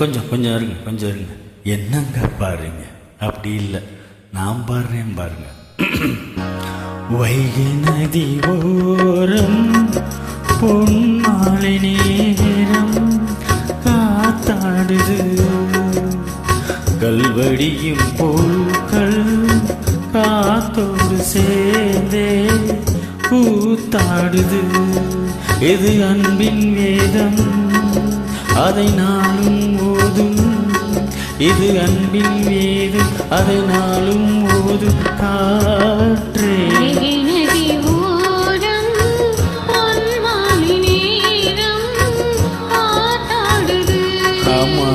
கொஞ்சம் இருங்க. என்னங்க பாருங்க, அப்படி இல்லை, நான் பாடுறேன் பாருங்க. வைகை நதி ஓரம் பொன்மாலை நேரம் காத்தாடுது, கல்வடியும் பூக்கள் காத்தோடு சேர்ந்தே கூத்தாடுது. இது அன்பின் வேதம், அதை நாளும் ஓதும். இது அன்பின் வேதம், அதை நாளும் ஓதும். காற்றே ஆமா,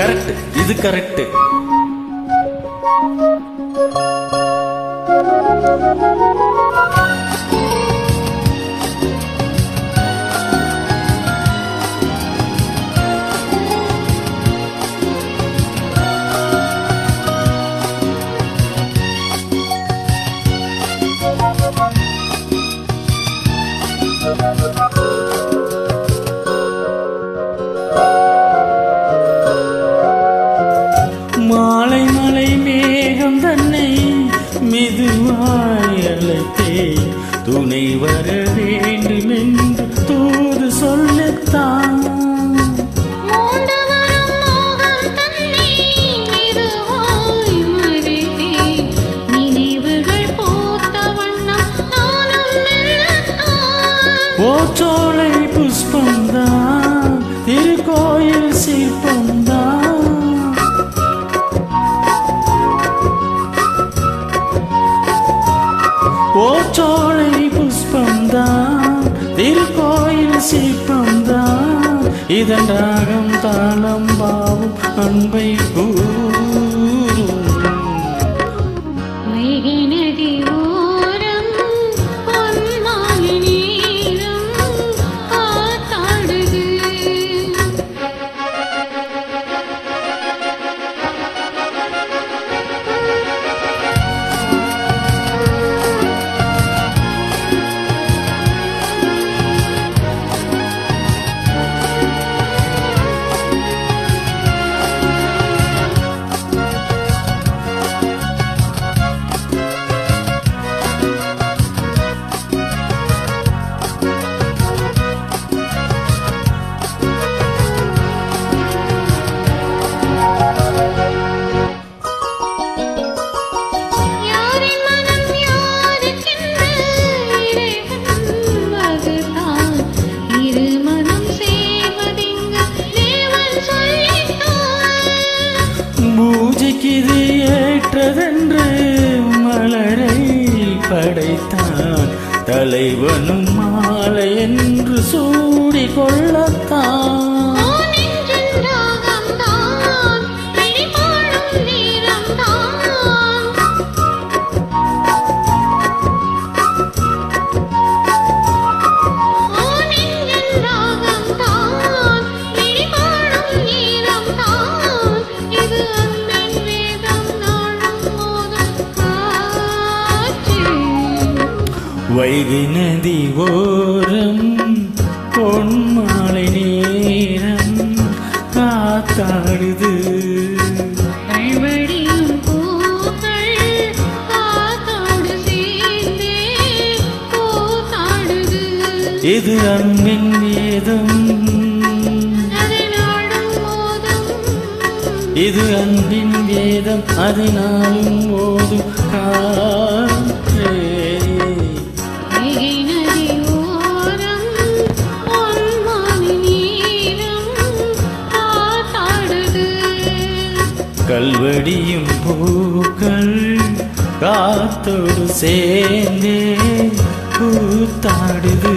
கரெக்ட், இது கரெக்ட். மாலை மலை மேகம் தன்னை மெதுவாய் அழைத்தே துணை வர வேண்டும் என்று தூது சொல்லத்தான். ஓச்சோலை புஷ்பந்தான், திருக்கோயில் சிற்பந்தான். ஓச்சோலை புஷ்பந்தான், திருக்கோயில் சிற்பந்தான். இதன் ராகம் தாளம் பாவும் அன்பை கூறும். இது ஏற்றதென்று மலரை படைத்தான், தலைவனும் மாலை என்று சூடி கொள்ளத்தான். வைகை நதி ஓரம் பொன்மாலை நேரம் காத்தாடுது, இது அன்பின் வேதம், இது அன்பின் வேதம், அதனாலும் ஓதும். காற்றே கல்வடியும் பூக்கள் காத்தோடு சேர்ந்தே கூத்தாடுது.